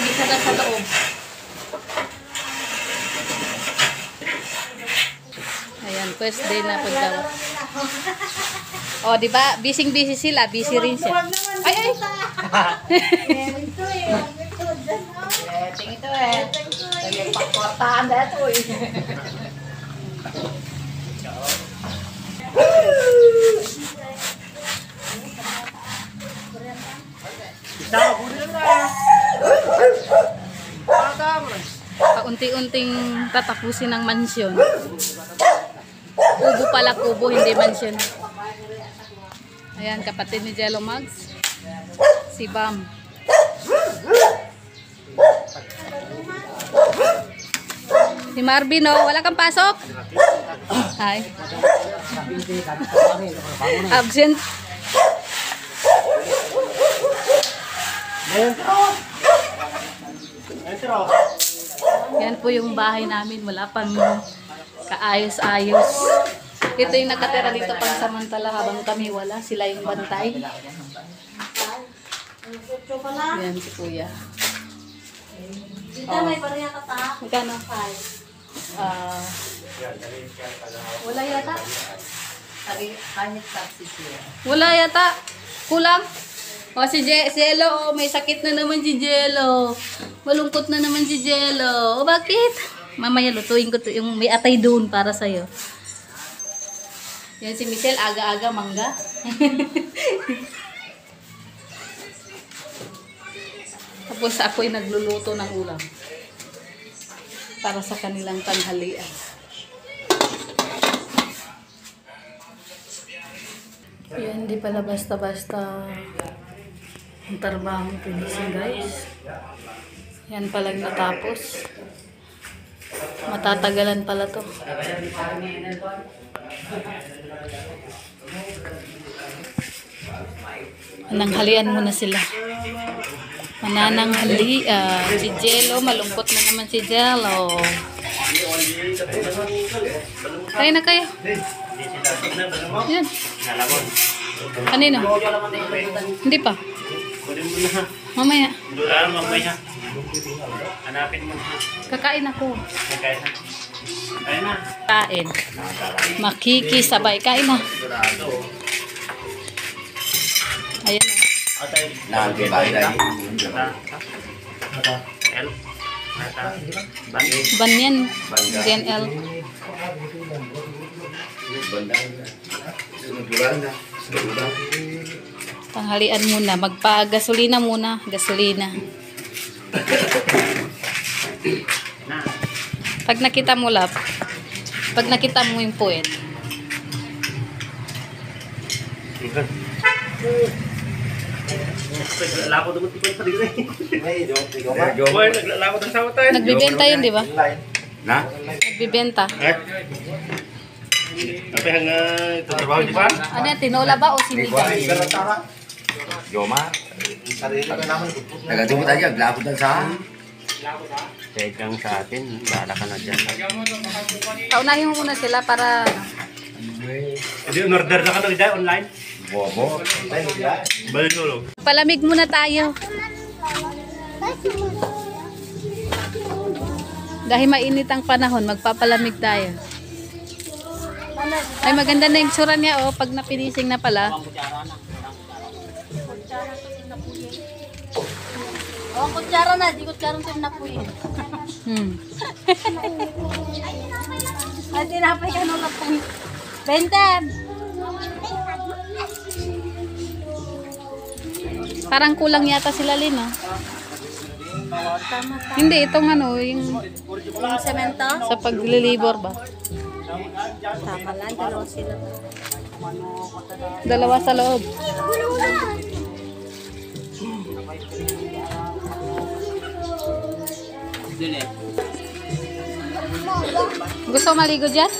mag-isa lang sa loob. Ayan, first day na paggawa. Oh, di ba? Busy-busy sila, busy rin siya. Ay, ay. Ito eh. Nagpakportahan na ito eh. Paunti-unting tatapusin ng mansyon. Kubo pala, kubo, hindi mansyon. Ayan, kapatid ni Jello Mags. Si Bam. Si Marvin, oh, wala kang pasok? Hi. Absent. Yan po yung bahay namin. Wala pang kaayos-ayos. Ito yung nakatira dito pang samantala habang kami wala. Sila yung bantay. Yan si Kuya. Dito may pareha ka ta. Magkano? Wala yata. Kanit taxi siya. Wala yata. Kulang. O si Jello, may sakit na naman si Jello. Malungkot na naman si Jello. O bakit? Mamaya lutuin ko to yung may atay doon para sa'yo. Yan si Michelle, aga-aga mangga. Tapos ako'y nagluluto ng ulam. Para sa kanilang tanghalian. Yan, hindi pala basta-basta ang trabaho ko guys. Yan palang natapos. Matatagalan pala to. Mananghalian muna sila. Manananghalian. Si Jello, malungkot na naman si Jello. Kain na kayo. Yan. Kanino? Hindi pa. Mamaya. Mamaya. Hanapin mo na. Kakain ako. Kakain na. Kain na. Kain. Makikisabay. Kain na. Ayan na. Ban yan. DNL. Tanghalian muna. Magpa-gasolina muna. Gasolina. Pag nakita mo lap, pag nakita mo yung puwet. Naglalapo doon tipon sa dito. Naglalapo doon sa tayo. Nagbibenta yun, di ba? Na? Nagbibenta. Tapi hanggang ito trabaho di ba? Ano yan? Tinola ba o sinigang? Yoma. Nagatubot aja, glabot na sa. Tegang sa atin, bahala ka na dyan. Paunahin mo muna sila para... Hindi, order na ka na dyan online? Bobo. Balik ulo. Palamig muna tayo. Dahil mainit ang panahon, magpapalamig tayo. Ay, maganda na yung sura niya, oh, pag napinising na pala. Oh, kutsara na. Di kutsara sa napuyin. Ay, tinapay ka nung napuyin. Benten! Parang kulang yata sila, Lin, oh. Hindi, itong ano, yung Yung semento? sa paglilibor ba? Tama lang. Dalawa sila. Dalawa sa loob. Gusto maligo dyan?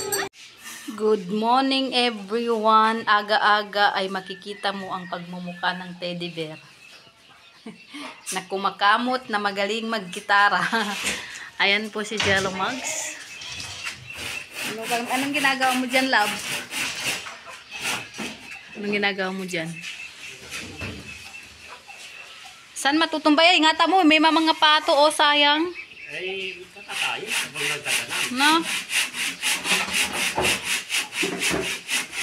Good morning everyone. Aga-aga ay makikita mo ang pagmumukha ng teddy bear. Na kumakamot na magaling maggitara. Ayan po si Jello Mags. Anong ginagawa mo dyan, love? Anong ginagawa mo dyan? Saan matutumbay? Ingatan mo, may mga pato, oh, sayang. Ay, tatatayo. Habang nagtatanan. No?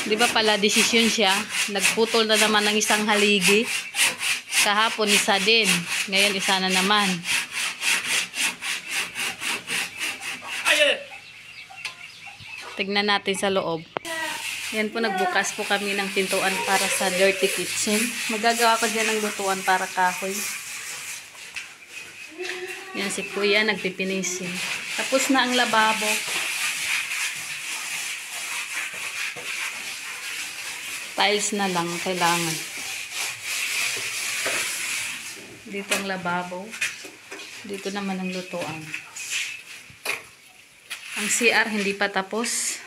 Di ba pala, desisyon siya. Nagputol na naman ng isang haligi. Kahapon, isa din. Ngayon, isa na naman. Tignan natin sa loob. Yan po, nagbukas po kami ng pintuan para sa dirty kitchen. Magagawa ko dyan ng lutuan para kahoy. Yan si Kuya, nagpipinisin. Tapos na ang lababo. Tiles na lang kailangan. Dito ang lababo. Dito naman ang lutuan. Ang CR hindi pa tapos.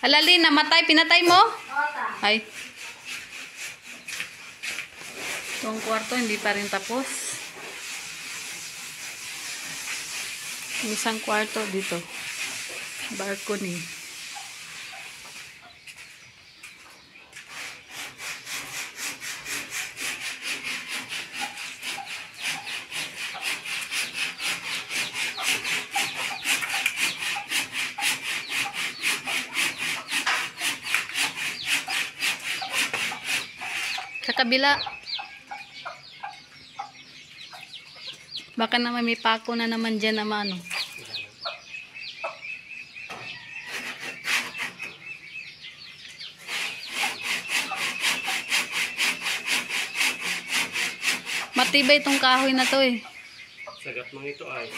Halalin, namatay. Pinatay mo? Ay. Itong kwarto hindi pa rin tapos. Yung isang kwarto dito. Balcony. Sa kabila. Baka naman may pako na naman dyan naman. Ano. Matibay itong kahoy na to eh. Sagat mga ito ay.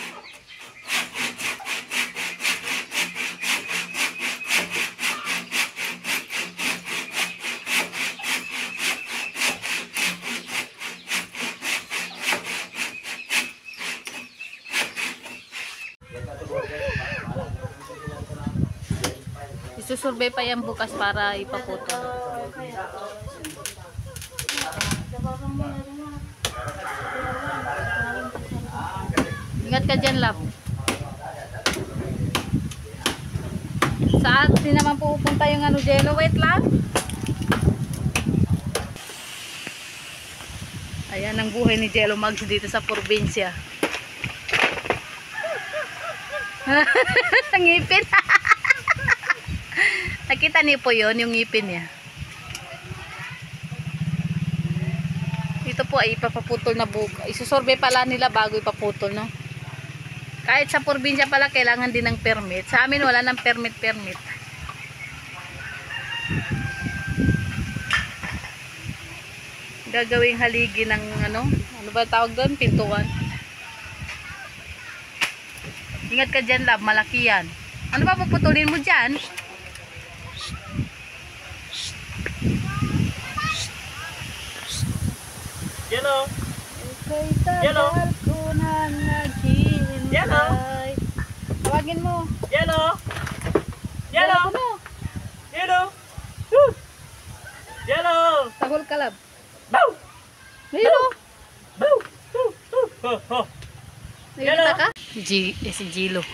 Isusurvey pa yan bukas para ipaputo. Ingat ka dyan, love. Saan din naman pupunta yung ano, Jello? Wait lang. Ayan ang buhay ni Jello Mags dito sa probinsya. Ang ngipin. Nakita niyo po yun, yung ngipin niya. Ito po ay ipapaputol na buka. Isusurvey pala nila bago ipaputol, no? Kahit sa probinsya pala, kailangan din ng permit. Sa amin, wala ng permit. Gagawing haligi ng ano ba tawag doon? Pintuan. Ingat ka dyan, love. Malaki yan. Ano ba puputulin mo dyan? Yellow! Ika'y tagal ko na naghihintay. Tawagin mo. Yellow! Yellow! Yellow! Woo! Yellow! Tahol ka, love. Bow! Yellow! Bow! Ho, ho. Nakikita ka? Si Jilo.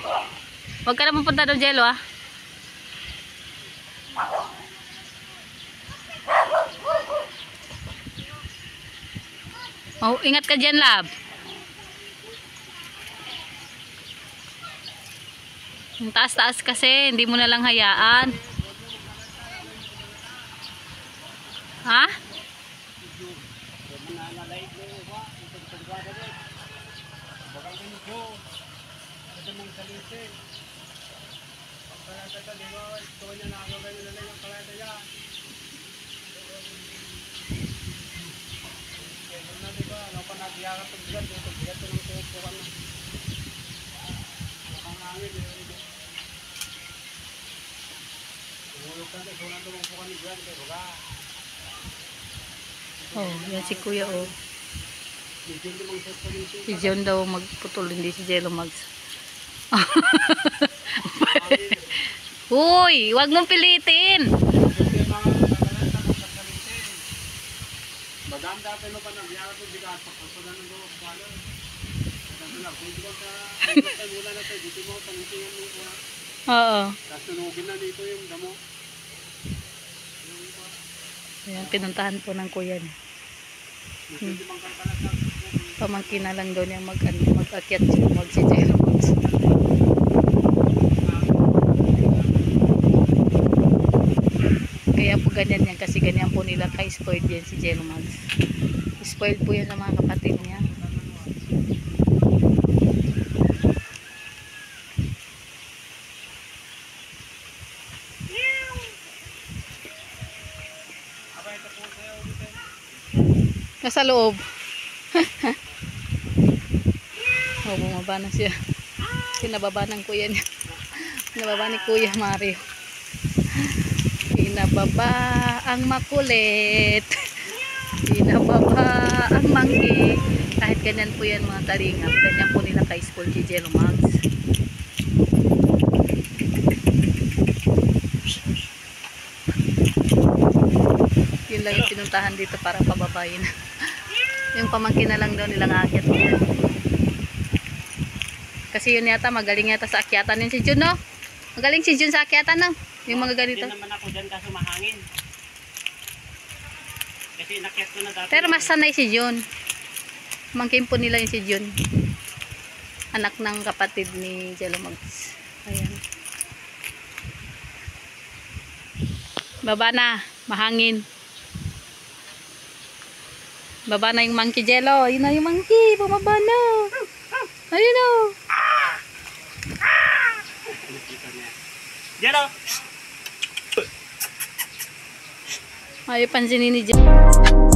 Huwag ka na pupunta doon, Jello, ah. Oh, ingat ka dyan, love. Yung taas-taas kasi, hindi mo na lang hayaan. Ha? Oh, yan si Kuya, oh. Si John daw magputol, hindi si Jello Mags. Uy, wag mong pilitin. Oo. Ayan, pinuntahan po ng kuya niya. Pamangkin na lang daw niya mag-akyat siya, mag-sijero. Kaya po ganyan yan, kasi ganyan po nila ka-spoiled yan si Jello Mags. Spoiled po yan sa mga kapatid niya. Nasa loob. Oh, bumaba na siya. Pinababa ng kuya niya. Pinababa ni Kuya Mario. Pinababa ang makulit. Pinababa ang mangki. Kahit ganyan po yan mga kalingap. Ganyan po nila ka-school si Jello Mags. Yun lang yung pinuntahan dito para pababayin. Yung pamangkin na lang daw nilang aakyat nila. Kasi yun yata, magaling yata sa akyatan yun si Jun, no? Magaling si Jun sa akyatan, no? Yung mga ganito. Hindi naman ako dyan kaso mahangin. Kasi inakyat ko na dati. Pero mas sanay si Jun. Pamangkin po nila yung si Jun. Anak ng kapatid ni Jello Mags. Ayan. Baba na, mahangin. Baba na yung monkey Jello. Ayun na yung monkey. Bumaba na. Ayun na. Jello! Ayaw pansinin ni Jello.